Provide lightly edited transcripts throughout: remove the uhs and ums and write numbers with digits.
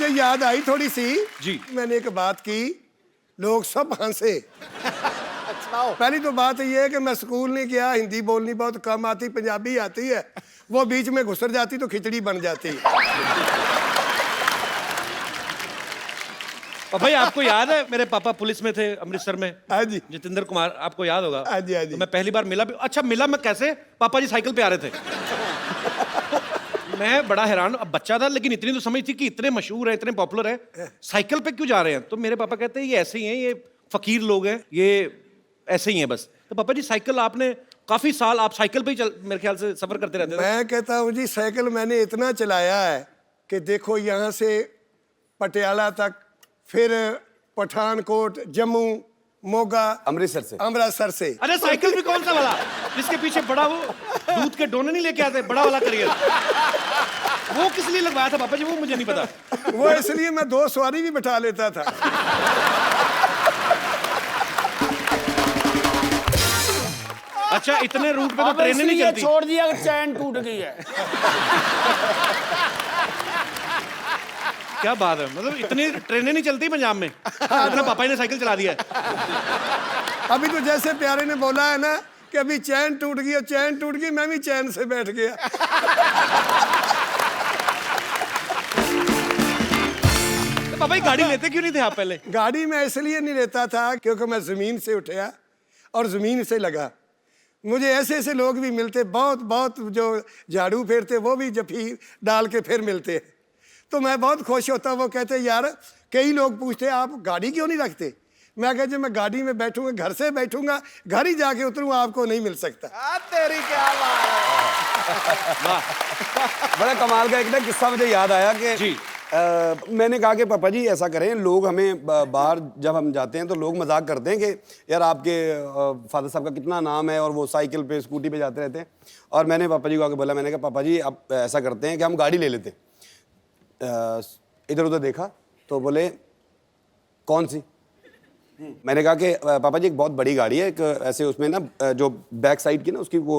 मुझे याद आई थोड़ी सी जी। मैंने एक बात की, लोग सब हंसे। पहली तो बात ये है कि मैं स्कूल नहीं गया, हिंदी बोलनी बहुत कम आती, पंजाबी आती है, वो बीच में घुसर जाती तो खिचड़ी बन जाती। और भाई आपको याद है मेरे पापा पुलिस में थे अमृतसर में? हाँ जी। जितेंद्र कुमार, आपको याद होगा। हाँ जी, हाँ जी। तो मैं पहली बार मिला भी, अच्छा मिला मैं कैसे, पापा जी साइकिल पे आ रहे थे। मैं बड़ा हैरान, अब बच्चा था लेकिन इतनी तो समझ थी कि इतने मशहूर है, इतने पॉपुलर है, साइकिल पे क्यों जा रहे हैं? तो मेरे पापा कहते हैं ये ऐसे ही हैं, ये फकीर लोग हैं, ये ऐसे ही हैं बस। तो पापा जी साइकिल आपने काफी साल आप साइकिल पे ही मेरे ख्याल से सफर करते रहते थे। मैं कहता हूँ जी साइकिल मैंने इतना चलाया है कि देखो यहाँ से पटियाला तक, फिर पठानकोट, जम्मू, मोगा, अमृतसर से। अरे साइकिल भी कौन सा वाला जिसके पीछे बड़ा वो दूध के डोने नहीं लेके आते, बड़ा वाला करियर, वो किस लिए लगवाया था पापा जी? वो मुझे नहीं पता। वो इसलिए मैं 2 सवारी भी बिठा लेता था। अच्छा इतने रूट पे तो ट्रेनें नहीं चलती। छोड़ दिया कि चैन टूट गई है। क्या बात है, मतलब इतनी ट्रेनें नहीं चलती पंजाब में, इतना पापा जी ने साइकिल चला दिया है। अभी तो जैसे प्यारे ने बोला है ना कि अभी चैन टूट गई, और चैन टूट गई, मैं भी चैन से बैठ गया। तो पापा जी गाड़ी लेते क्यों नहीं थे आप पहले? गाड़ी में इसलिए नहीं लेता था क्योंकि मैं जमीन से उठा और जमीन से लगा। मुझे ऐसे ऐसे लोग भी मिलते, बहुत बहुत जो झाड़ू फेरते, वो भी जफी डाल के फिर मिलते हैं, तो मैं बहुत खुश होता। वो कहते यार, कई लोग पूछते आप गाड़ी क्यों नहीं रखते? मैं कहता जब मैं गाड़ी में बैठूंगा, घर से बैठूंगा, घर ही जाके उतरूंगा, आपको नहीं मिल सकता। तेरी क्या बात है। बड़ा कमाल का एक ना किस्सा मुझे याद आया कि जी। मैंने कहा कि पापा जी ऐसा करें, लोग हमें बाहर जब हम जाते हैं तो लोग मजाक करते हैं कि यार आपके फादर साहब का कितना नाम है और वो साइकिल पे स्कूटी पे जाते रहते हैं। और मैंने पापा जी को आके बोला, मैंने कहा पापा जी आप ऐसा करते हैं कि हम गाड़ी ले लेते हैं। इधर उधर देखा तो बोले कौन सी? मैंने कहा कि पापा जी एक बहुत बड़ी गाड़ी है, एक ऐसे उसमें ना जो बैक साइड की ना उसकी वो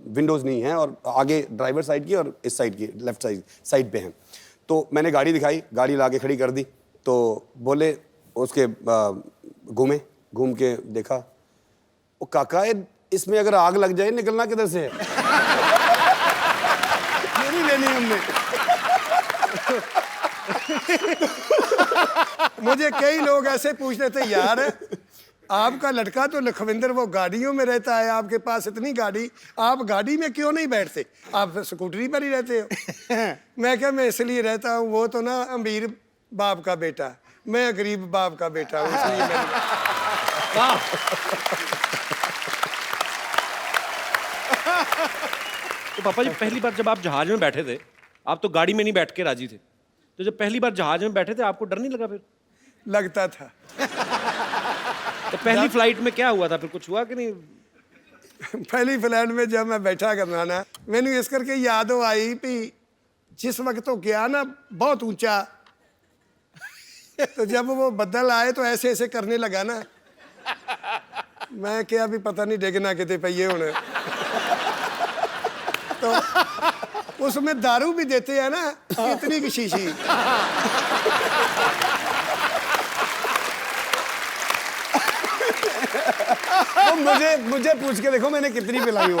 विंडोज़ नहीं है, और आगे ड्राइवर साइड की और इस साइड की लेफ्ट साइड पे हैं। तो मैंने गाड़ी दिखाई, गाड़ी ला के खड़ी कर दी, तो बोले उसके घूम के देखा, वो काका इसमें अगर आग लग जाए निकलना किधर से है? ये नहीं लेनी हमने। मुझे कई लोग ऐसे पूछते थे यार आपका लड़का तो लखविंदर वो गाड़ियों में रहता है, आपके पास इतनी गाड़ी, आप गाड़ी में क्यों नहीं बैठते, आप स्कूटरी पर ही रहते हो? मैं क्या, मैं इसलिए रहता हूँ, वो तो ना अमीर बाप का बेटा, मैं गरीब बाप का बेटा हूँ, इसलिए मैं। तो पापा जी पहली बार जब आप जहाज में बैठे थे, आप तो गाड़ी में नहीं बैठ के राजी थे, तो जब पहली बार जहाज में बैठे थे आपको डर नहीं लगा? फिर लगता था। तो पहली फ्लाइट में क्या हुआ था, फिर कुछ हुआ कि नहीं? पहली फ्लाइट में जब मैं बैठा करना ना, मैंने इस करके याद आई भी जिस वक्त तो गया ना बहुत ऊंचा, तो जब वो बदल आए तो ऐसे ऐसे करने लगा ना, मैं क्या भी पता नहीं डिगना कितने पहिए होने। तो उसमें दारू भी देते हैं ना, इतनी की शीशी। तो मुझे पूछ के देखो मैंने कितनी पिलाई हो।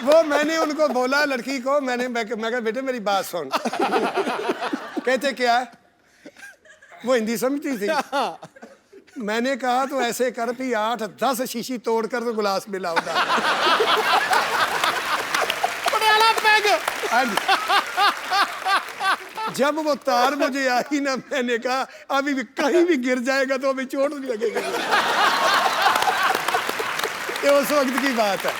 वो मैंने उनको बोला लड़की को, मैं कहा बेटे मेरी बात सुन। कहते क्या? वो हिंदी समझती थी। मैंने कहा तो ऐसे कर भी 8-10 शीशी तोड़कर तो गिलास में लाऊंगा। जब वो तार मुझे आई ना, मैंने कहा अभी भी कहीं भी गिर जाएगा तो अभी चोट नहीं लगेगी। ये उस वक्त की बात है।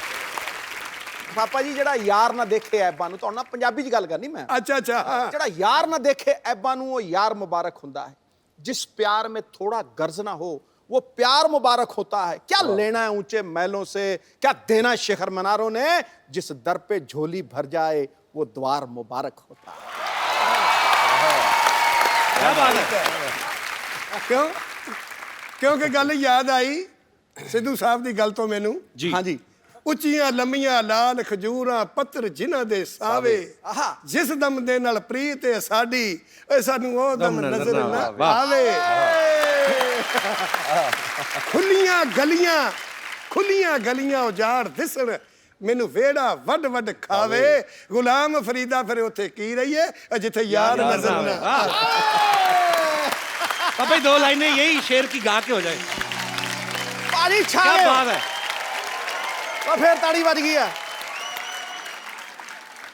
पापा जी ਜਿਹੜਾ ਯਾਰ ਨਾ ਦੇਖੇ ਐਬਾਂ ਨੂੰ, ਤੁਹਾਡੇ ਨਾਲ ਪੰਜਾਬੀ 'ਚ ਗੱਲ ਕਰਨੀ ਮੈਂ। अच्छा ਜਿਹੜਾ यार ना देखे ऐबां ਨੂੰ वो यार मुबारक ਹੁੰਦਾ है। जिस प्यार में थोड़ा गर्ज ना हो वो प्यार मुबारक होता है। क्या लेना है ऊंचे महलों से, क्या देना शिखर मीनारों ने, जिस दर पे झोली भर जाए वो द्वार मुबारक होता है। क्या बात है। क्यों? क्योंकि गल याद आई सिद्धू साहब की गल तो मैनू। जी हाँ जी। ਉੱਚੀਆਂ ਲੰਮੀਆਂ ਲਾਲ ਖਜੂਰਾਂ ਪੱਤਰ ਜਿਨ੍ਹਾਂ ਦੇ ਸਾਵੇ ਆਹਾ। ਜਿਸ ਦਮ ਦੇ ਨਾਲ ਪ੍ਰੀਤ ਹੈ ਸਾਡੀ ਏ ਸਾਨੂੰ ਉਹ ਦਮ ਨਜ਼ਰ ਨਾ ਵਾਹ। ਆਵੇ ਖੁੱਲੀਆਂ ਗਲੀਆਂ ਉਜਾੜ ਦਿਸਣ ਮੈਨੂੰ ਵੇੜਾ ਵੱਡ ਵੱਡ ਖਾਵੇ ਗੁਲਾਮ ਫਰੀਦਾ ਫਿਰ ਉੱਥੇ ਕੀ ਰਹੀਏ ਜਿੱਥੇ ਯਾਰ ਨਜ਼ਰ ਨਾ पापा जी 2 लाइनें यही शेर की गा के हो जाए। पानी छा क्या गए। बात है। तो फिर ताड़ी बज गई है।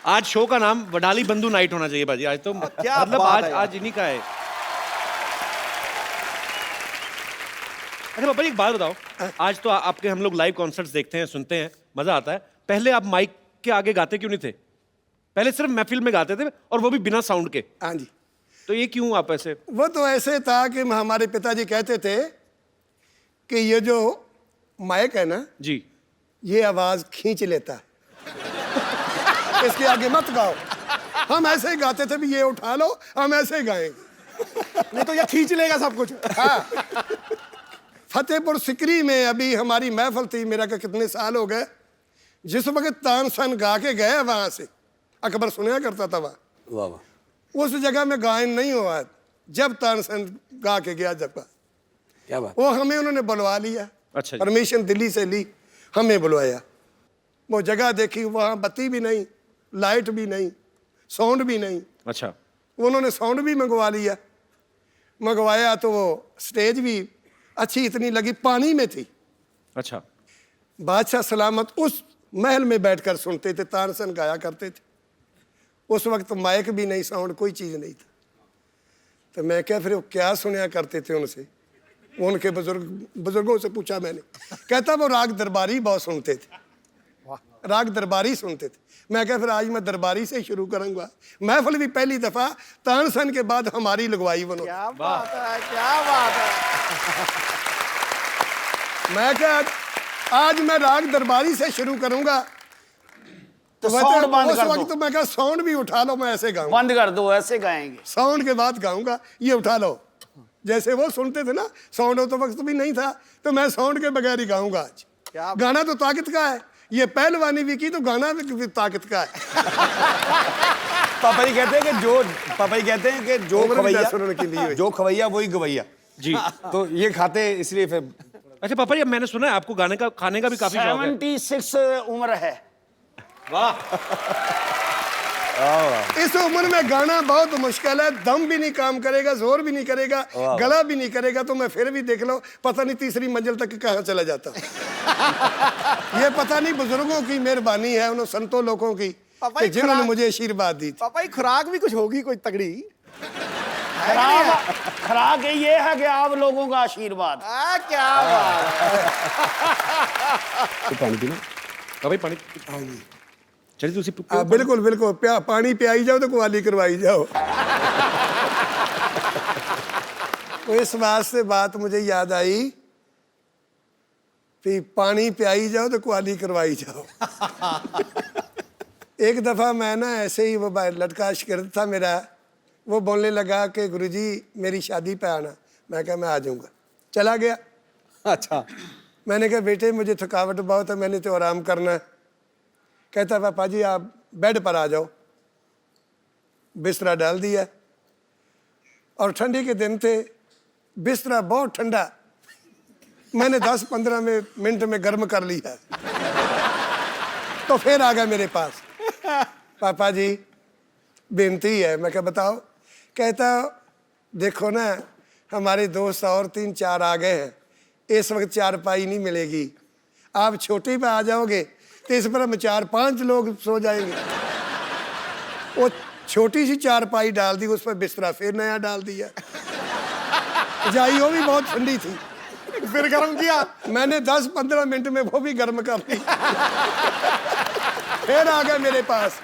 आज शो का नाम वडाली बंधु नाइट होना चाहिए बाजी। आज तो क्या मतलब बात आज है यार। आज इन्हीं का है। अच्छा पापा जी एक बात बताओ, आज तो आपके हम लोग लाइव कॉन्सर्ट्स देखते हैं, सुनते हैं, मजा आता है। पहले आप माइक के आगे गाते क्यों नहीं थे? पहले सिर्फ महफिल में गाते थे और वो भी बिना साउंड के। हाँ जी तो ये क्यों आप ऐसे? वो तो ऐसे था कि हमारे पिताजी कहते थे कि ये जो माइक है ना जी ये आवाज खींच लेता है इसके आगे मत गाओ। हम ऐसे ही गाते थे भी ये उठा लो हम ऐसे ही गाएंगे नहीं तो ये खींच लेगा सब कुछ। हाँ। फतेहपुर सिकरी में अभी हमारी महफिल थी, मेरा का कितने साल हो गए, जिस वक्त तानसन गा के गए वहां से, अकबर सुना करता था वहां, वाह वाह, उस जगह में गायन नहीं हुआ जब तानसन गा के गया जब क्या बात। वो हमें उन्होंने बुलवा लिया। अच्छा जी। परमिशन दिल्ली से ली, हमें बुलवाया। वो जगह देखी वहाँ बत्ती भी नहीं, लाइट भी नहीं, साउंड भी नहीं। अच्छा उन्होंने साउंड भी मंगवा लिया। मंगवाया तो वो स्टेज भी अच्छी इतनी लगी, पानी में थी। अच्छा बादशाह सलामत उस महल में बैठकर सुनते थे, तानसन गाया करते थे। उस वक्त माइक भी नहीं, साउंड कोई चीज़ नहीं था। तो मैं क्या फिर वो क्या सुनया करते थे उनसे, उनके बुजुर्गों से पूछा मैंने। कहता वो राग दरबारी बहुत सुनते थे, राग दरबारी सुनते थे। मैं क्या फिर आज मैं दरबारी से शुरू करूंगा। महफिल भी पहली दफ़ा तानसन के बाद हमारी लगवाई उन्होंने। क्या बात है, क्या बात है। मैं क्या आज मैं राग दरबारी से शुरू करूंगा। तो वह साउंड बंद उस कर वक्त दो, मैं क्या साउंड भी उठा लो, मैं ऐसे गाऊंगा, बंद कर दो, ऐसे गाएंगे। साउंड के बाद गाऊंगा, ये उठा लो। जैसे वो सुनते थे ना, साउंड हो तो वक्त भी नहीं था, तो मैं साउंड के बगैर ही गाऊंगा आज। क्या गाना तो ताकत का है, ये पहलवानी भी की तो गाना भी ताकत का है। पापा जी कहते हैं कि जो उम्र भी खवैया, दस उन्होंने की ली हुई। जो खवैया वही गवैया जी। तो ये खाते इसलिए फिर। अच्छा पापा जी अब मैंने सुना है आपको गाने का खाने का भी काफी शौक है। 76 उम्र है। वाह। इस उम्र में गाना बहुत मुश्किल है, दम भी नहीं काम करेगा, जोर भी नहीं करेगा, गला भी नहीं करेगा, तो मैं फिर भी देख लो पता नहीं तीसरी मंजिल तक कहाँ चला जाता। ये पता नहीं बुजुर्गों की मेहरबानी है, उन संतों लोगों की पापा कि ये जिन्होंने खुराक- मुझे आशीर्वाद दी थी। पापा ये खुराक भी कुछ होगी कोई तगड़ी। खराक ये है कि आप लोगों का आशीर्वाद। क्या बात है। तो पानी पीना। भाई पानी। चलिए तो उसी बिल्कुल बिल्कुल, पानी पियाई जाओ तो कुआली करवाई जाओ। तो इस बात से बात मुझे याद आई कि पानी पियाई जाओ तो कुआली करवाई जाओ। एक दफ़ा मैं ना ऐसे ही वो लड़का शिगिर्द था मेरा, वो बोलने लगा कि गुरुजी मेरी शादी पे आना। मैं कहा मैं आ जाऊँगा, चला गया। अच्छा, मैंने कहा बेटे मुझे थकावट बहुत है, मैंने तो आराम करना है। कहता पापा जी आप बेड पर आ जाओ। बिस्तरा डाल दिया और ठंडी के दिन थे, बिस्तरा बहुत ठंडा, मैंने 10-15 मिनट में गर्म कर लिया। तो फिर आ गया मेरे पास, पापा जी बेनती है। मैं क्या बताओ? कहता देखो ना हमारे दोस्त और 3-4 आ गए हैं, इस वक्त चारपाई नहीं मिलेगी, आप छोटी पे आ जाओगे तो इस पर हम 4-5 लोग सो जाएंगे। वो छोटी सी चारपाई डाल दी, उस पर बिस्तरा फिर नया डाल दिया। जाई वो भी बहुत ठंडी थी, फिर गर्म किया। मैंने 10-15 मिनट में वो भी गर्म कर दी। फिर आ गया मेरे पास,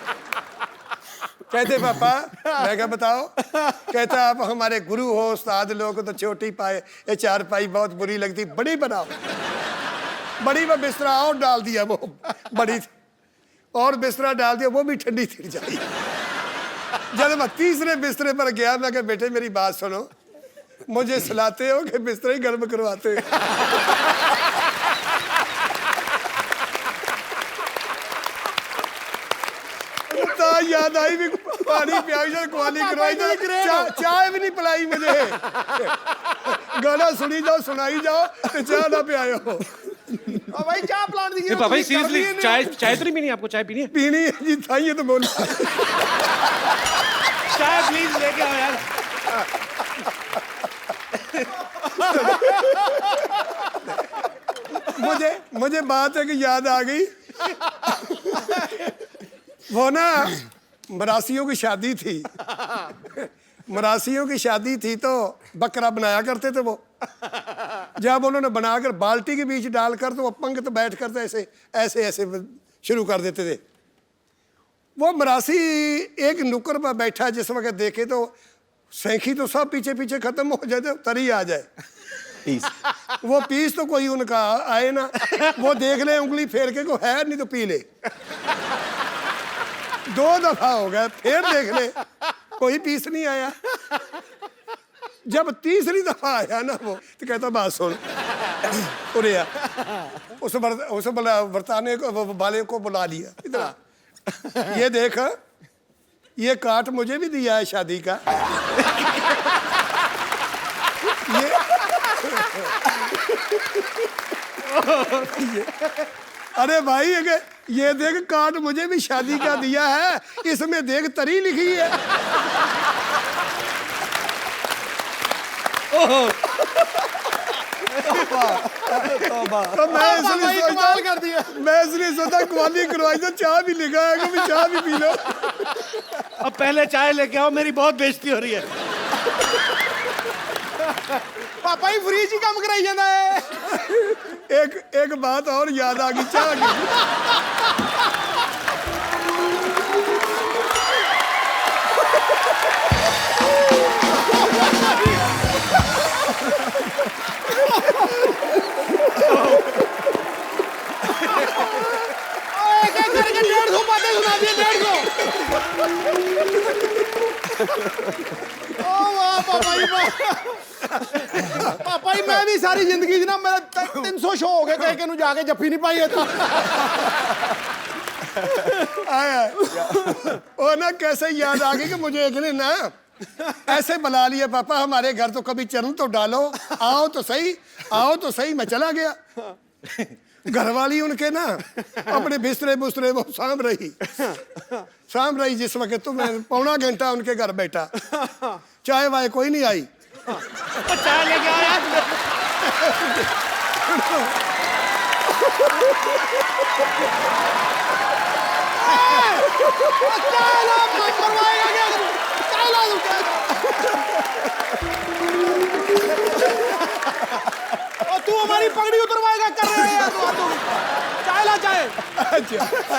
कहते पापा। मैं क्या बताओ? कहता आप हमारे गुरु हो, उस्ताद लोग तो छोटी पाए, ये चारपाई बहुत बुरी लगती, बड़ी बनाओ। बड़ी में बिस्तरा और डाल दिया, वो बड़ी थी, और बिस्तरा डाल दिया, वो भी ठंडी थी जाई। जब मैं तीसरे बिस्तरे पर गया, मैं कहा बेटे मेरी बात सुनो, मुझे सुलाते हो कि बिस्तरा ही गर्म करवाते हो? याद आई भी पानी पिया क्वाली करवाई चाय भी नहीं पिलाई मुझे गाना सुनी जाओ सुनाई जाओ तो चाय ना पियाओ भाई चाय प्लांट दी पापा जी सीरियसली चाय चाय तो नहीं पीनी आपको? चाय पीनी है? पीनी है जी था ये तो बोला चाय प्लीज लेके आओ यार। मुझे बात है कि याद आ गई वो ना मरासियों की शादी थी मरासियों की शादी थी तो बकरा बनाया करते थे वो जब उन्होंने बनाकर बाल्टी के बीच डालकर तो वो पंगत बैठ कर ऐसे ऐसे ऐसे शुरू कर देते थे। वो मरासी एक नुक्कड़ पर बैठा जिस वक्त देखे तो सैंखी तो सब पीछे पीछे खत्म हो जाए तो तरी आ जाए पीस वो पीस तो कोई उनका आए ना वो देख ले उंगली फेर के को है नहीं तो पी ले 2 दफा हो गया फिर देख ले कोई पीस नहीं आया जब तीसरी दफा आया ना वो तो कहता बात सुन उरे आ उस वर्ताने को वाले को बुला लिया इधर ये देख ये काट मुझे भी दिया है शादी का अरे भाई ये देख काट मुझे भी शादी का दिया है इसमें देख तरी लिखी है तो मैं इसलिए सोचा क्वाली करवाई तो चाय भी लिखा है कि चाय भी पी लो। अब पहले चाय लेके आओ मेरी बहुत बेइज्जती हो रही है। पापा ही फ्री ही काम कराई जाता है। एक बात और याद आ गई चाय की करके 150 बातें सुना दी 150। ओ वाह पापा जी पापा जी मैं भी सारी जिंदगी च ना मेरा 300 शो हो गए कह के जाके जफ्फी नहीं पाई होता आया वो ना कैसे याद आ गई कि मुझे एक ने ना ऐसे बुला लिया पापा हमारे घर तो कभी चरण तो डालो आओ तो सही मैं चला गया घरवाली उनके ना अपने बिस्तरे बुस्तरे वो सांभ रही जिस वक्त तो मैं 1.25 घंटा उनके घर बैठा चाय वाय कोई नहीं आई चाय लेके आओ यार। तू हमारी पगड़ी उतरवाएगा कर रहे हैं यार चाय ला चाय।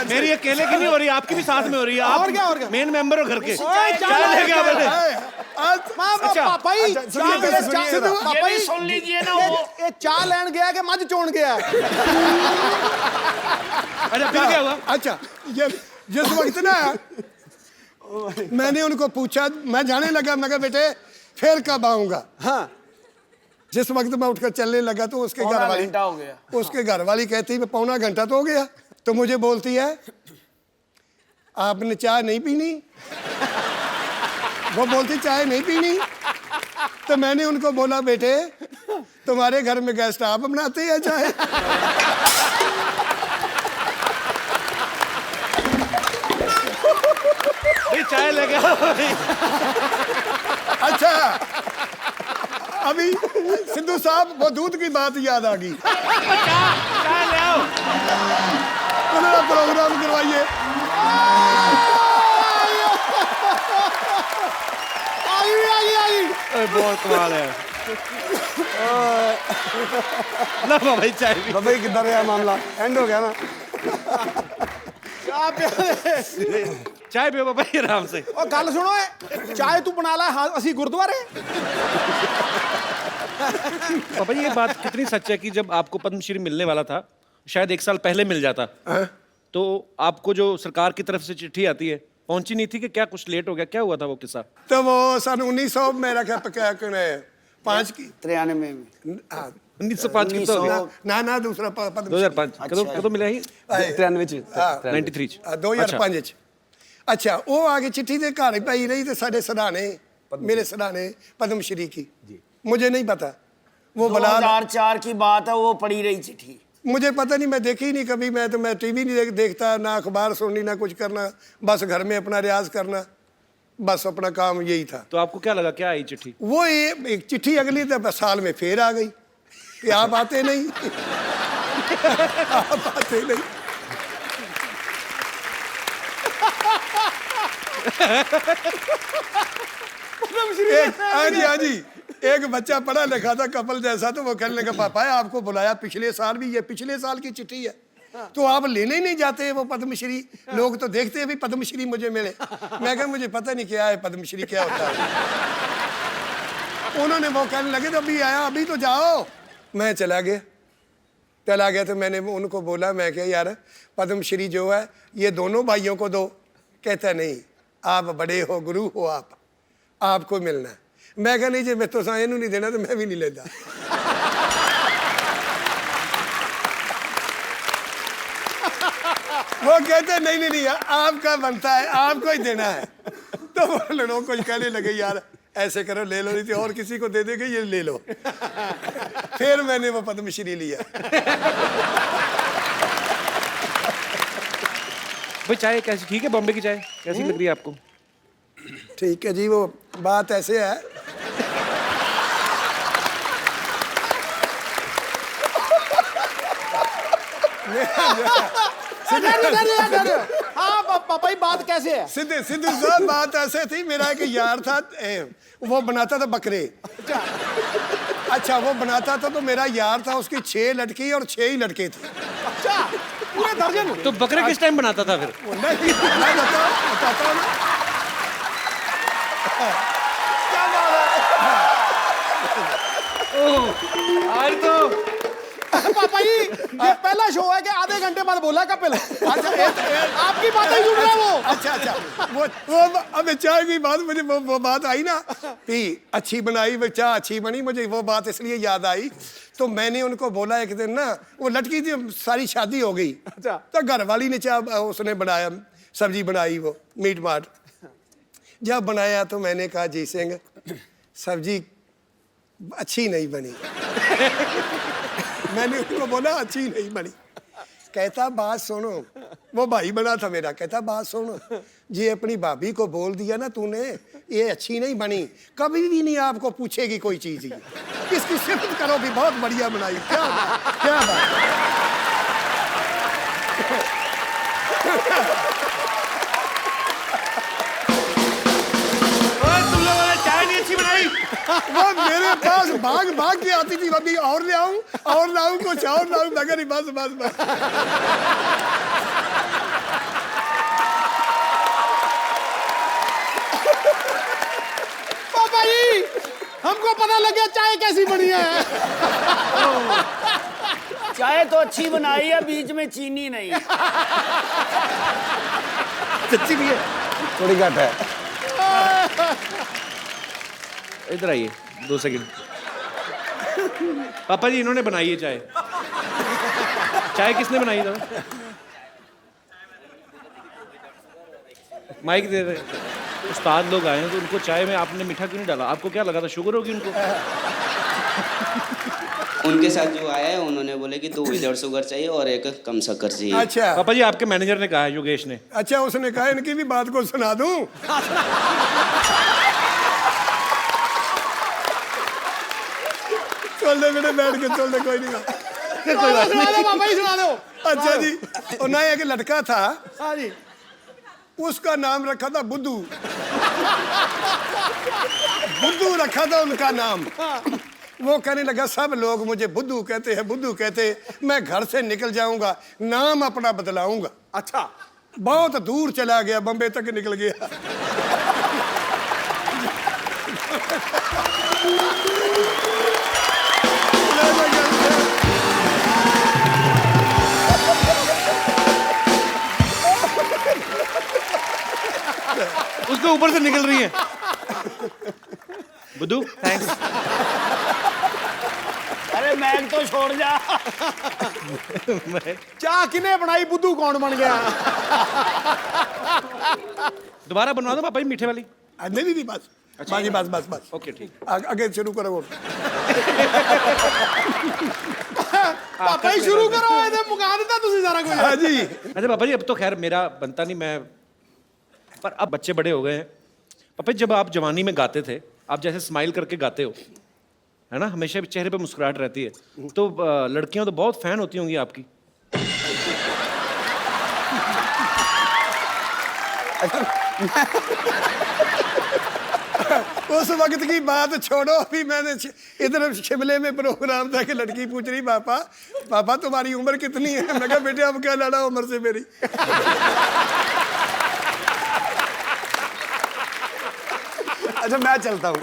मेरी अकेले की नहीं हो रही आपकी भी साथ में हो रही है। और क्या मेन मेंबर हो घर के। चाय लेके आओ बेटे। पापा जी ये भी सुन लीजिए ना वो ये चाय लेन गया कि मझ चोण गया। अच्छा फिर क्या हुआ? अच्छा ये जिस वक्त ना मैंने उनको पूछा मैं जाने लगा मैं कहा बेटे फिर कब आऊंगा। हाँ जिस वक्त मैं उठकर चलने लगा तो उसके घर वाली घंटा हो गया। उसके घर वाली कहती है 1.25 घंटा तो हो गया तो मुझे बोलती है आपने चाय नहीं पीनी वो बोलती चाय नहीं पीनी तो मैंने उनको बोला बेटे तुम्हारे घर में गेस्ट आप बनाते हैं चाय चाय लेके आओ। अच्छा अभी सिद्धू साहब वो दूध की बात याद आ गई चाय ले आओ। प्रोग्राम करवाइए बहुत कमाल है। ला भाई चाय भी। भाई किधर है मामला एंड हो गया ना। चाय पियो बाबा जी आराम से। और गल सुनो चाय तू बना ला हाँ असी गुरुद्वारे। पापा जी ये बात कितनी सच है कि जब आपको पद्मश्री मिलने वाला था शायद 1 साल पहले मिल जाता तो आपको जो सरकार की तरफ से चिट्ठी आती है पहुंची नहीं थी कि क्या कुछ लेट हो गया? क्या हुआ था वो किस्सा? तो वो सन 1900 मेरा क्या 5 की 93 में 1905 कितना हो गया? ना दूसरा पद्म 2005 कਦੋਂ ਮਿਲਿਆ ਸੀ? 93 ਚ 93 ਚ 2005 ਚ अच्छा वो आगे चिट्ठी दे घर पाई रही तो साढ़े सराहने मेरे सराहने पद्म श्री की मुझे नहीं पता वो बला 2004 की बात है, वो पड़ी रही चिट्ठी। मुझे पता नहीं, मैं देखी नहीं कभी। मैं तो मैं टीवी नहीं देखता, ना अखबार सुननी, ना कुछ करना, बस घर में अपना रियाज करना, बस अपना काम यही था। तो आपको क्या लगा, क्या आई चिट्ठी? वो एक चिट्ठी अगली साल में फिर आ गई कि आप आते नहीं आप आते नहीं। हाँ जी हाँ जी, एक बच्चा पढ़ा लिखा था कपल जैसा, तो वो कहने लगा पापा आपको बुलाया पिछले साल भी, ये पिछले साल की चिट्ठी है तो आप लेने ही नहीं जाते वो पद्मश्री, लोग तो देखते हैं भी पद्मश्री मुझे मिले। मैं कहा मुझे पता नहीं क्या है पद्मश्री, क्या होता है। उन्होंने वो कहने लगे तो अभी आया, अभी तो जाओ। मैं चला गया तो मैंने उनको बोला, मैं क्या यार पद्मश्री जो है ये दोनों भाइयों को दो। कहता नहीं आप बड़े हो, गुरु हो, आपको मिलना है। मैं कहा नहीं जी मैं तो साइनू नहीं देना तो मैं भी नहीं लेता। वो कहते नहीं नहीं नहीं आपका बनता है, आपको ही देना है। तो वो लोग कुछ कहने लगे यार ऐसे करो ले लो, नहीं तो और किसी को दे देंगे, ये ले लो। फिर मैंने वो पद्मश्री लिया। भाई चाय कैसी, ठीक है? बॉम्बे की चाय कैसी लग रही है आपको? ठीक है जी, वो बात ऐसे है हाँ पापा जी बात कैसे है? सिद्धू साहब बात ऐसे थी, मेरा एक यार था वो बनाता था बकरे। अच्छा वो बनाता था तो मेरा यार था, उसकी 6 लड़की और 6 ही लड़के थे। अच्छा पूरे दर्जन। तो बकरे किस टाइम बनाता था फिर? मैं बताता हूँ ना। क्या बात है? आज तो पापा जी ये पहला शो है कि आधे घंटे बाद बोला कपिल। आपकी बातें सुन रहा है वो। अच्छा वो अब चाय की बात मुझे वो बात आई ना कि अच्छी बनाई, वो चाय अच्छी बनी, मुझे वो बात इसलिए याद आई। तो मैंने उनको बोला एक दिन ना, वो लड़की थी सारी शादी हो गई। अच्छा। तो घर वाली ने चाय उसने बनाया, सब्जी बनाई, वो मीट माट जब बनाया तो मैंने कहा जी सिंह सब्जी अच्छी नहीं बनी। मैंने उनको बोला अच्छी नहीं बनी। कहता बात सुनो, वो भाई बना था मेरा। कहता बात सुनो, जी अपनी भाभी को बोल दिया ना तूने ये अच्छी नहीं बनी, कभी भी नहीं आपको पूछेगी कोई चीज। इसकी सिफत करो भी बहुत बढ़िया बनाई। क्या बात तुम लोगों ने चाय नहीं अच्छी बनाई। वो मेरे पास भाग के आती थी, अभी और ले आऊं कुछ और लाऊं, मगर ही बस। पापा जी हमको पता लग गया चाय कैसी बनी है। चाय तो अच्छी बनाई है, बीच में चीनी नहीं। सच्ची भी है, थोड़ी घट है। इधर आइए 2 सेकंड। पापा जी इन्होंने बनाई है चाय। चाय किसने बनाई था? माइक दे रहे। उस्ताद लोग आए हैं तो उनको चाय में आपने मीठा क्यों नहीं डाला? आपको क्या लगा था शुगर होगी उनको? उनके साथ जो आया है उन्होंने बोले कि 2 विदाउट शुगर चाहिए और 1 कम शक्कर चाहिए। अच्छा पापा जी आपके मैनेजर ने कहा है, योगेश ने। अच्छा उसने कहा इनकी भी बात को सुना दूं। चल दे बेटे बैठ के, चल दे कोई नहीं। सुना दो पापा जी सुना दो। अच्छा जी और ना एक लड़का था, हाँ जी। उसका नाम रखा था बुद्धू। बुद्धू रखा था उनका नाम। वो कहने लगा सब लोग मुझे बुद्धू कहते, मैं घर से निकल जाऊंगा, नाम अपना बदलाऊंगा। अच्छा बहुत दूर चला गया, बम्बे तक निकल गया। उसके ऊपर से निकल रही है। बुद्धू थैंक्स। अरे मैग तो छोड़ जा। चाह किने बनाई, बुद्धू कौन बन गया? दोबारा बनवा दो पापा जी मीठे वाली। नहीं नहीं नहीं, बस बाजी, बस बस बस, ओके ठीक। आगे शुरू करो। पापा ही शुरू करो, ਇਹਦੇ ਮੁਕਾ ਦਿੱਤਾ ਤੁਸੀਂ ਸਾਰਾ ਕੁਝ। हाँ जी, अच्छा पापा जी अब तो खैर मेरा बनता नहीं, मैं पर अब बच्चे बड़े हो गए हैं। पापा जी जब आप जवानी में गाते थे, आप जैसे स्माइल करके गाते हो, है ना, हमेशा चेहरे पे मुस्कुराहट रहती है, तो लड़कियां तो बहुत फैन होती होंगी आपकी। उस वक्त की बात छोड़ो, अभी मैंने इधर शिमले में प्रोग्राम था कि लड़की पूछ रही पापा पापा तुम्हारी उम्र कितनी है? मैं कहा बेटे अब क्या लड़ा उम्र से मेरी। अच्छा मैं चलता हूँ।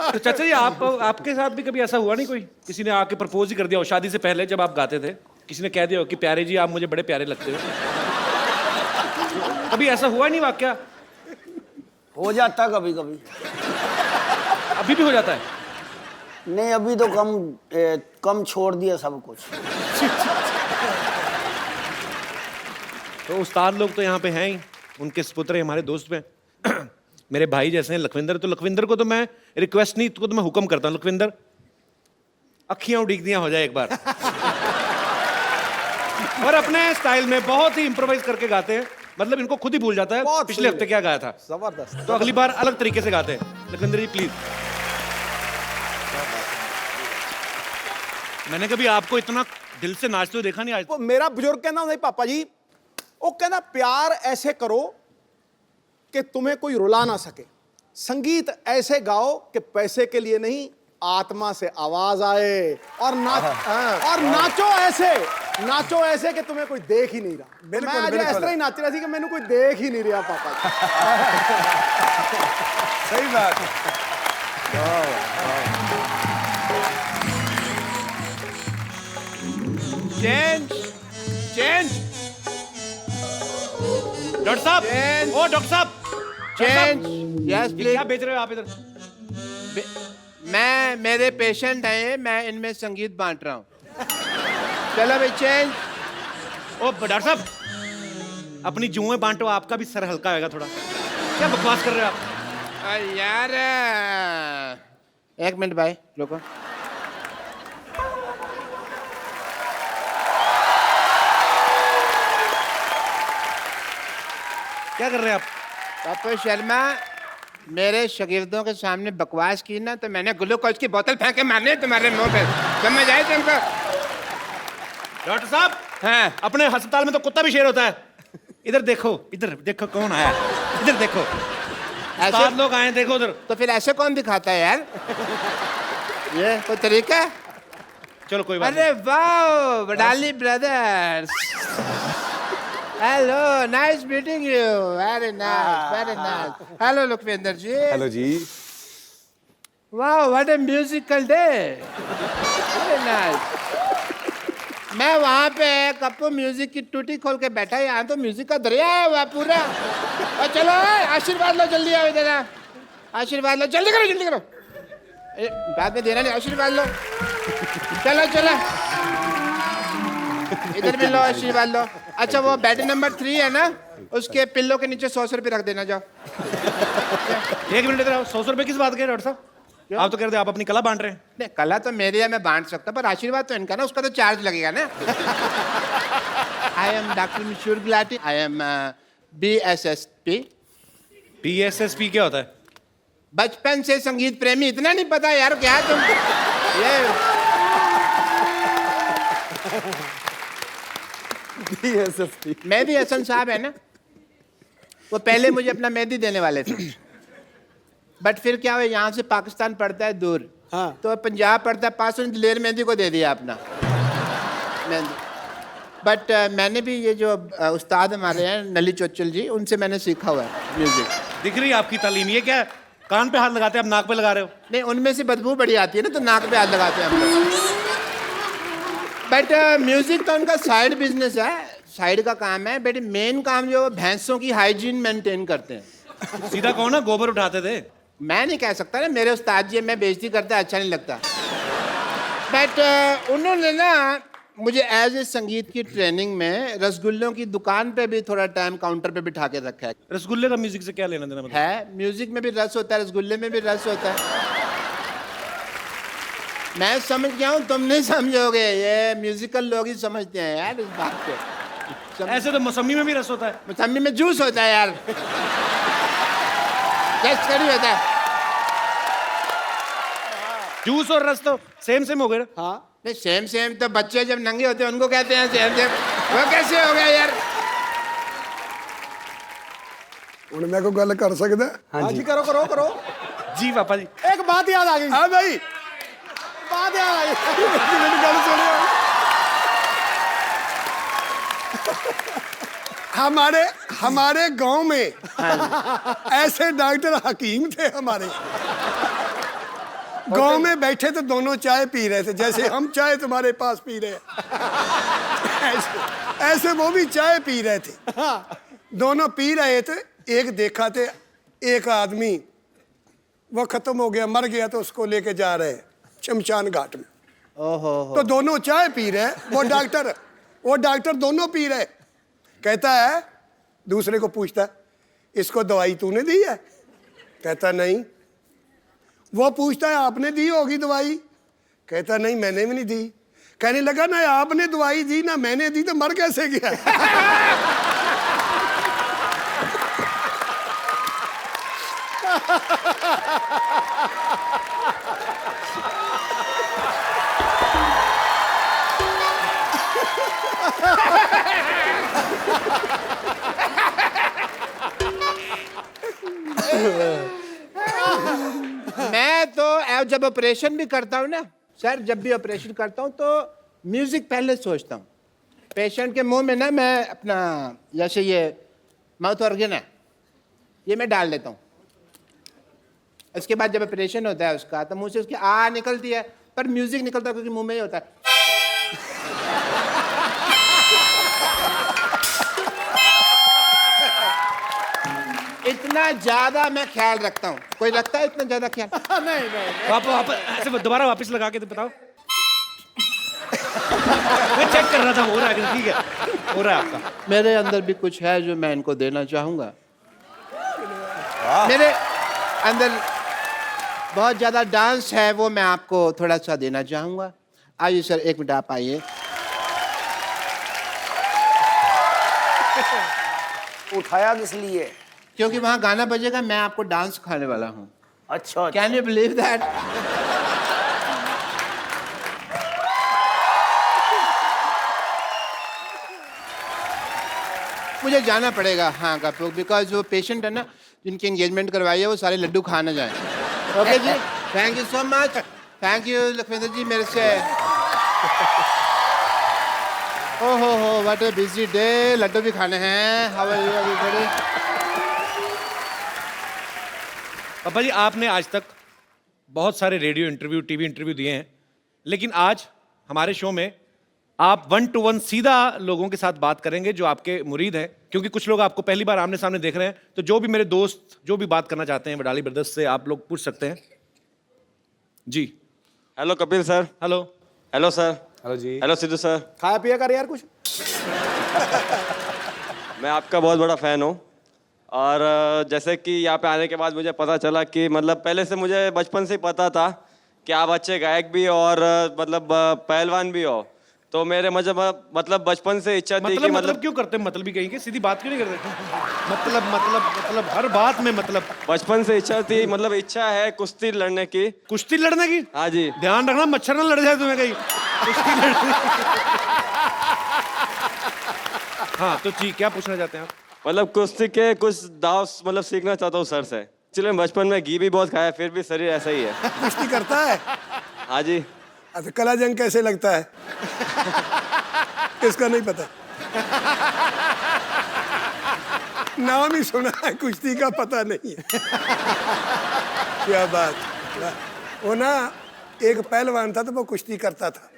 तो चाचा जी आपके साथ भी कभी ऐसा हुआ नहीं, कोई किसी ने आके प्रपोज ही कर दिया हो शादी से पहले जब आप गाते थे, किसी ने कह दिया हो कि प्यारे जी आप मुझे बड़े प्यारे लगते हो? कभी ऐसा हुआ नहीं वाकया? हो जाता कभी कभी। अभी भी हो जाता है? नहीं अभी तो कम छोड़ दिया सब कुछ। तो उस्ताद लोग तो यहाँ पे हैं ही, उनके सपुत्र हैं, हमारे दोस्त में मेरे भाई जैसे हैं लखविंदर, तो लखविंदर को तो मैं रिक्वेस्ट नहीं, तो मैं हुक्म करता हूँ, लखविंदर अखियां उड़ीक दियां हो जाए एक बार। और अपने स्टाइल में बहुत ही इम्प्रोवाइज करके गाते हैं, मतलब इनको खुद ही भूल जाता है बहुत पिछले सही हफ्ते क्या गाया था, जबरदस्त। तो अगली बार अलग तरीके से गाते हैं। लखविंदर जी प्लीज। मैंने कभी आपको इतना दिल से नाचते हुए देखा नहीं आज। वो मेरा बुजुर्ग कहना ਹੁੰਦਾ पापा जी, वो कहना प्यार ऐसे करो कि तुम्हें कोई रुला ना सके, संगीत ऐसे गाओ कि पैसे के लिए नहीं आत्मा से आवाज आए, और नाचो ऐसे कि तुम्हें कोई देख ही नहीं रहा। बिल्कुल, मैं आज इस बिल्कुल। तरह ही नाच रहा थी कि मैंने कोई देख ही नहीं रहा पापा जी। सही बात। चेंज डॉक्टर साहब, ओ डॉक्टर साहब, यस ये क्या बेच रहे हो आप इधर? मेरे पेशेंट हैं, मैं इनमें संगीत बांट रहा हूँ। चलो भाई चेंज। ओ डॉक्टर साहब, अपनी जुएं बांटो, आपका भी सर हल्का होगा थोड़ा। क्या बकवास कर रहे हो आप? यार एक मिनट भाई रुको। क्या कर रहे हैं आप? पापा शर्मा, मेरे शागिर्दों के सामने बकवास की ना तो मैंने ग्लूकोज की बोतल फेंक के मारने तुम्हारे मुंह पे, समझ आए तुमको? डॉक्टर साहब, हाँ अपने अस्पताल में तो कुत्ता भी शेर होता है। इधर देखो कौन आया, इधर देखो। ऐसे सात लोग आए, देखो उधर। तो फिर ऐसे कौन दिखाता है यार? ये कोई तरीका है? चलो कोई बात अरे वाह Wadali brothers, hello nice meeting you, very nice. Hello Lakhwinder ji. Hello जी। वाह what a musical day, very nice. मैं वहाँ पे कप्पू म्यूजिक की टूटी खोल के बैठा, यहाँ तो म्यूजिक का दरिया है वह पूरा। और चलो आशीर्वाद लो, जल्दी आओ इधर, आशीर्वाद लो, जल्दी करो जल्दी करो। बाद में देना नहीं, आशीर्वाद लो। चलो इधर भी लो, आशीर्वाद लो। अच्छा वो बेड नंबर 3 है ना, उसके पिल्लो के नीचे 100 रुपये रख देना, जाओ। एक मिनट इधर आओ। 100 रुपए किस बात के डॉक्टर साहब? आप तो कह रहे थे आप अपनी कला बांट रहे हैं। नहीं कला तो मेरी है, मैं बांट सकता, पर आशीर्वाद तो इनका ना, उसका तो चार्ज लगेगा ना। I am doctor Mishur Gulati, I am BSSP। PSSP क्या होता है? बचपन से संगीत प्रेमी, इतना नहीं पता यार क्या तुम? ये मेहदी हसन साहब है ना, वो पहले मुझे अपना मेहंदी देने वाले थे, बट फिर क्या हुआ, यहाँ से पाकिस्तान पड़ता है दूर, हाँ। तो पंजाब पड़ता है पास, दिलेर मेहंदी को दे दिया अपना मेहंदी। बट मैंने भी ये जो उस्ताद हमारे हैं नली चोचल जी, उनसे मैंने सीखा हुआ है म्यूजिक। दिख रही है आपकी तालीम। ये क्या कान पे हाथ लगाते हैं आप, नाक पे लगा रहे हो? नहीं उनमें से बदबू बड़ी आती है ना, तो नाक पे हाथ लगाते हैं हम लोग। बट म्यूजिक तो उनका साइड बिजनेस है, साइड का काम है, बट मेन काम जो भैंसों की हाइजीन मेंटेन करते हैं। सीधा कहो ना, गोबर उठाते थे। मैं नहीं कह सकता ना, मेरे उस्ताद जी मैं बेइज्जती करता अच्छा नहीं लगता। बट उन्होंने ना मुझे एज ए संगीत की ट्रेनिंग में रसगुल्लों की दुकान पे भी थोड़ा टाइम काउंटर पे बिठा के रखा है। रसगुल्ले का म्यूजिक से क्या लेना देना मतलब? है, म्यूजिक में भी रस होता है, रसगुल्ले में भी रस होता है। मैं समझ गया हूँ, तुम नहीं समझोगे, ये म्यूजिकल लोग ही समझते हैं यार इस बात को। ऐसे तो मौसमी में भी रस होता है। मौसमी में जूस होता है यार, टेस्ट करी होता है। जूस और रस तो सेम सेम हो गए ना? हाँ नहीं, सेम सेम तो बच्चे जब नंगे होते हैं उनको कहते हैं सेम सेम। वो कैसे हो गया यार? ਹੁਣ मैं को गल कर सकदा? हाँ जी, करो करो करो। जी पापा जी। एक बात याद आ गई, हाँ भाई, बात याद आ गई। मेरी गल सुनियो। हमारे हमारे गांव में ऐसे डॉक्टर हकीम थे हमारे गांव में, बैठे तो दोनों चाय पी रहे थे, जैसे हम चाय तुम्हारे पास पी रहे हैं ऐसे वो भी चाय पी रहे थे। दोनं पी रहे थे। एक देखा थे एक आदमी वो खत्म हो गया, मर गया, तो उसको लेके जा रहे हैं शमशान घाट में। तो दोनों चाय पी रहे, वो डॉक्टर दोनों पी रहे। कहता है, दूसरे को पूछता है, इसको दवाई तूने दी है? कहता नहीं। वो पूछता है, आपने दी होगी दवाई? कहता नहीं, मैंने भी नहीं दी। कहने लगा, ना आपने दवाई दी ना मैंने दी, तो मर कैसे गया? मैं तो जब ऑपरेशन भी करता हूँ ना सर, जब भी ऑपरेशन करता हूँ तो म्यूजिक पहले सोचता हूँ। पेशेंट के मुंह में ना मैं अपना, जैसे ये माउथ ऑर्गन है, ये मैं डाल देता हूँ। इसके बाद जब ऑपरेशन होता है उसका, तो मुंह से उसकी आ निकलती है, पर म्यूजिक निकलता है क्योंकि मुंह में ही होता है। इतना ज्यादा मैं ख्याल रखता हूँ। कोई रखता है इतना ज्यादा ख्याल? नहीं नहीं, वापस ऐसे दोबारा वापस लगा के तो बताओ। मैं चेक कर रहा था, हो रहा है? ठीक है, हो रहा है आपका। मेरे अंदर भी कुछ है जो मैं इनको देना चाहूंगा। मेरे अंदर बहुत ज्यादा डांस है, वो मैं आपको थोड़ा सा देना चाहूंगा। आइए सर, एक मिनट आप आइए। उठाया किस लिए? क्योंकि वहां गाना बजेगा, मैं आपको डांस सिखाने वाला हूँ। अच्छा, कैन यू बिलीव दैट? मुझे जाना पड़ेगा हाँ कपूर, बिकॉज वो पेशेंट है ना जिनकी एंगेजमेंट करवाई है, वो सारे लड्डू खा ना जाए। ओके जी, thank you so much. Thank you Lakhwinder ji, मेरे से। ओहो, what a busy day. Laddu भी खाने हैं। How are you everybody? पापा जी, आपने आज तक बहुत सारे रेडियो इंटरव्यू, टीवी इंटरव्यू दिए हैं, लेकिन आज हमारे शो में आप 1 to 1 सीधा लोगों के साथ बात करेंगे जो आपके मुरीद हैं, क्योंकि कुछ लोग आपको पहली बार आमने सामने देख रहे हैं। तो जो भी मेरे दोस्त जो भी बात करना चाहते हैं वडाली ब्रदर्स से, आप लोग पूछ सकते हैं जी। Hello Kapil sir. Hello. Hello sir. Hello जी। Hello Sidhu sir. खाया पिया कर यार कुछ। मैं आपका बहुत बड़ा फ़ैन हूँ, और जैसे कि यहाँ पे आने के बाद मुझे पता चला कि मतलब पहले से मुझे बचपन से ही पता था कि आप अच्छे गायक भी और मतलब पहलवान भी हो। तो मेरे मतलब बचपन से इच्छा थी कि मतलब क्यों करते हैं? मतलब भी कहीं के सीधी बात क्यों नहीं करते? मतलब हर बात में मतलब। बचपन से इच्छा थी, मतलब इच्छा है कुश्ती लड़ने की। कुश्ती लड़ने की? हाँ जी। ध्यान रखना मच्छर ना लड़ जाए तुम्हें कहीं। कुश्ती लड़ने। हाँ तो जी, क्या पूछना चाहते हैं आप? मतलब कुश्ती के कुछ दाव मतलब सीखना चाहता हूँ सर से। चलिए, बचपन में घी भी बहुत खाया, फिर भी शरीर ऐसा ही है। कुश्ती करता है? हाँ जी। तो कला जंग कैसे लगता है? इसका नहीं पता। नाम ही सुना है, कुश्ती का पता नहीं है। क्या बात। वो ना एक पहलवान था, तो वो कुश्ती करता था।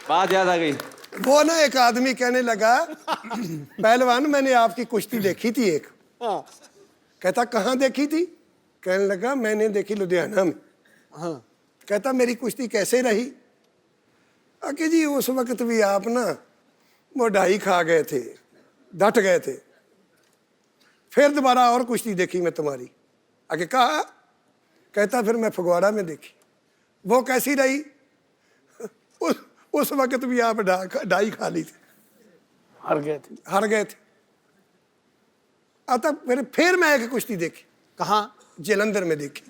बात याद आ गई। वो ना एक आदमी कहने लगा, पहलवान मैंने आपकी कुश्ती देखी थी एक। कहता कहाँ देखी थी? कहने लगा मैंने देखी लुधियाना में। हाँ। कहता मेरी कुश्ती कैसे रही? आके जी उस वक्त भी आप ना वो ढाई खा गए थे, डट गए थे। फिर दोबारा और कुश्ती देखी मैं तुम्हारी। आगे कहा, कहता फिर मैं फगवाड़ा में देखी, वो कैसी रही? उस वक्त भी आप ढाई खा ली थी, हार गए थे। आता फिर मैं एक कुश्ती देखी। कहाँ? जलंधर में देखी।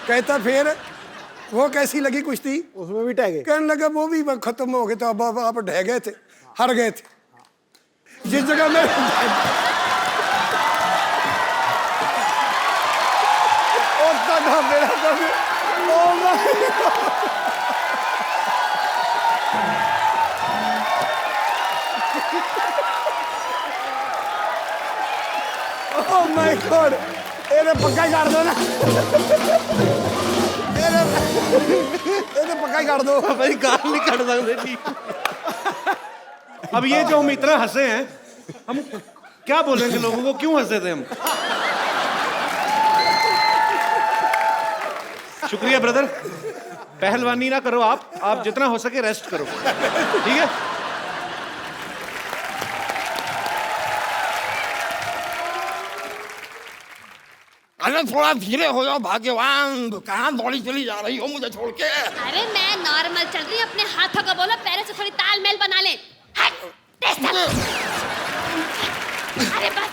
कहता फिर वो कैसी लगी कुश्ती? उसमें भी टह गए। कहने लगा वो भी खत्म हो गए, तो अब आप ढह गए थे, हार गए थे। जिस जगह में Oh my God! ਇਹਨੇ ਪੱਕਾ ਹੀ ਕਰ ਦੋ ਨਾ। ਇਹਨੇ ਪੱਕਾ ਹੀ ਕਰ ਦੋ। भाई गाल नहीं काट सकते जी। अब ये जो हम इतना हंसे हैं, हम क्या बोलेंगे लोगों को, क्यों हंसे थे हम? शुक्रिया ब्रदर। पहलवानी ना करो आप जितना हो सके रेस्ट करो, ठीक है? अरे थोड़ा धीरे हो जाओ भाग्यवान, कहाँ दौड़ी चली जा रही हो मुझे छोड़ के? अरे मैं नॉर्मल चल रही हूँ, अपने हाथों का बोलो, पैरों से थोड़ी तालमेल बना ले। हट, अरे बस।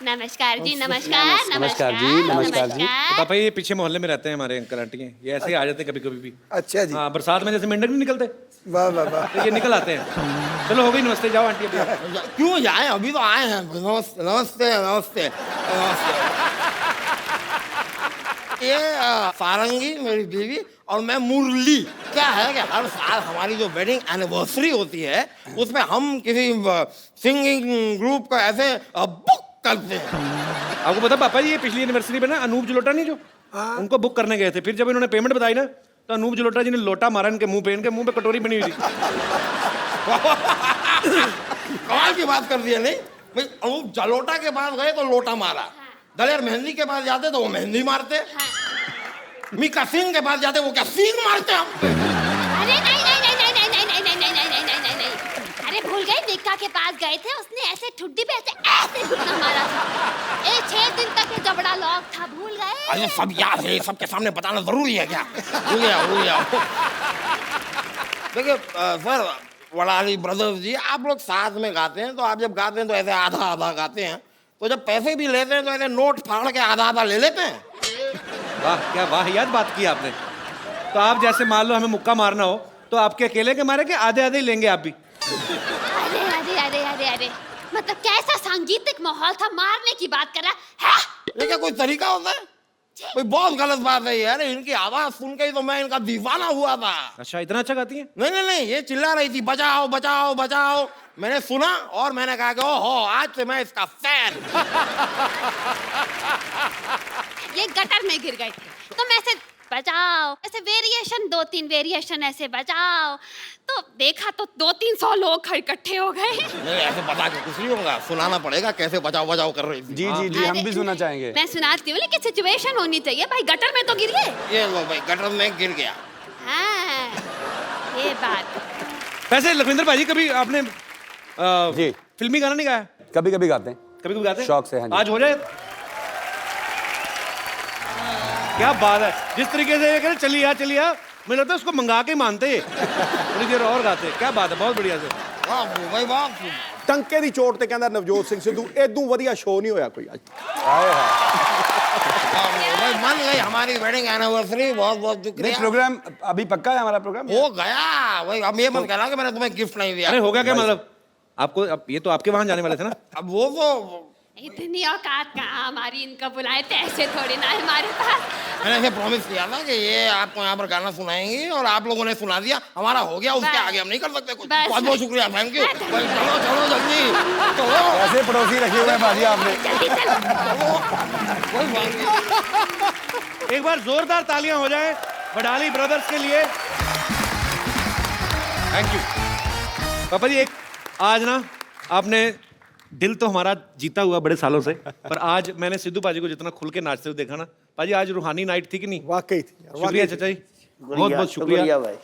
नमस्कार जी, नमस्कार। नमस्कार जी, नमस्कार जी। पापा ये पीछे मोहल्ले में रहते हैं हमारे अंकल आंटी हैं, ये ऐसे ही आ जाते हैं कभी कभी भी। अच्छा जी, हाँ, बरसात में जैसे मेंढक नहीं निकलते, वाह वाह वाह। तो ये निकल आते हैं। चलो हो गई, नमस्ते, जाओ आंटी। अभी क्यों जाए, अभी तो आए हैं। नमस्ते नमस्ते नमस्ते नमस्ते। ये सारंगी मेरी बीवी और मैं मुरली। क्या है कि हर साल हमारी जो वेडिंग एनिवर्सरी होती है उसमें हम किसी सिंगिंग ग्रुप को ऐसे बुक करते हैं। आपको पता पापा जी, ये पिछली एनिवर्सरी में ना अनूप जलोटा नहीं जो, उनको बुक करने गए थे। फिर जब इन्होंने पेमेंट बताई ना, तो अनूप जलोटा जी ने लोटा मारा इनके मुंह पे, इनके मुंह पे कटोरी बनी हुई थी। कमाल की बात कर दी है। नहीं भाई, अनूप जलोटा के पास गए तो लोटा मारा, दलेर मेहंदी के पास जाते तो वो मेहंदी मारते, मीका सिंह के पास जाते वो क्या सींग मारते हम। अरे नहीं नहीं नहीं नहीं नहीं नहीं नहीं नहीं नहीं नहीं नहीं नहीं नहीं, अरे भूल गए, मीका के पास गए थे, उसने ऐसे ठुड्डी पे ऐसे घुटना मारा था। 6 दिन तक ये जबड़ा लॉक था, भूल गए? अरे सब याद है, सबके सामने बताना जरूरी है क्या? भूल गया। देखिए सर, वड़ाली ब्रदर्स जी, आप लोग साथ में गाते हैं, तो आप जब गाते हैं तो ऐसे आधा आधा गाते हैं, तो जब पैसे भी लेते हैं तो ऐसे नोट फाड़ के आधा आधा ले लेते हैं। वाह, क्या वाहियात बात की आपने। तो आप जैसे मान लो हमें मुक्का मारना हो, तो आपके अकेले के मारे के आधे आधे ही लेंगे आप भी? अरे अरे अरे अरे अरे, मतलब कैसा सांगीतिक माहौल था, मारने की बात कर रहा है? ये क्या कोई तरीका होता है? कोई बहुत गलत बात है यार। इनकी आवाज सुन के ही तो मैं इनका दीवाना हुआ था। अच्छा, इतना अच्छा गाती हैं? नहीं नहीं नहीं, ये चिल्ला रही थी बचाओ बचाओ बचाओ, मैंने सुना और मैंने कहा कि ओहो, आज से मैं इसका फैन। ये गटर में गिर गए थे, तो मैं ऐसे बचाओ, ऐसे वेरिएशन 2-3 वेरिएशन ऐसे बचाओ, तो देखा तो 200-300 लोग इकट्ठे हो गए। नहीं, ऐसे बता के कुछ नहीं होगा, सुनाना पड़ेगा कैसे बचाओ बचाओ कर रही थी। जी जी जी, हम भी सुनना चाहेंगे। मैं सुनाती हूँ, लेकिन सिचुएशन होनी चाहिए भाई। गटर में तो गिर गए। ये लो भाई, गटर में गिर गया। हाँ, ये बात। वैसे लखविंदर भाई, कभी आपने जी फिल्मी गाना नहीं गाया? कभी कभी गाते हैं, कभी कभी गाते हैं? शौक से। हाँ जी। आज हो जाए। क्या बात है, जिस तरीके से ये कह रहे चलिए आ, मुझे लगता है उसको मंगा के मानते थोड़ी देर और गाते। क्या बात है, बहुत बढ़िया से। वाह भाई वाह। ਟੰਕੇ ਦੀ ਚੋਟ ਤੇ ਕਹਿੰਦਾ ਨਵਜੋਤ ਸਿੰਘ ਸਿੱਧੂ, ਇਦੋਂ ਵਧੀਆ ਸ਼ੋਅ ਨਹੀਂ ਹੋਇਆ ਕੋਈ ਅੱਜ। भाई मन गई हमारी वेडिंग एनिवर्सरी, बहुत बहुत नहीं, शुक्रिया। प्रोग्राम अभी पक्का है हमारा प्रोग्राम। हो गया भाई, अब ये मत कहना कि मैंने तुम्हें गिफ्ट नहीं दिया। अरे हो गया क्या मतलब? आपको अब ये तो आपके वहां जाने वाले थे ना? अब वो तो इतनी औकात कहाँ हमारी, इनका बुलाए थे ऐसे थोड़ी ना हमारे पास। मैंने ऐसे प्रॉमिस किया था कि ये आपको यहाँ पर गाना सुनाएंगी, और आप लोगों ने सुना दिया, हमारा हो गया, उसके बस। आगे हम नहीं कर सकते कुछ। बस। बहुत बहुत शुक्रिया, थैंक यू। भाई चलो चलो जल्दी चलो। ऐसे पड़ोसी रखे हुए हैं बाजी आपने। जल्दी चलो। कोई बात नहीं। एक बार जोरदार तालियां हो जाए वडाली ब्रदर्स के लिए। थैंक यू पापा जी। एक आज ना आपने दिल तो हमारा जीता हुआ बड़े सालों से, पर आज मैंने सिद्धू पाजी को जितना खुल के नाचते हुए देखा ना, पाजी आज रूहानी नाइट थी कि नहीं? वाकई थी यार, शुक्रिया वाकई थी। चाचा जी, बहुत बहुत शुक्रिया शुक्रिया भाई।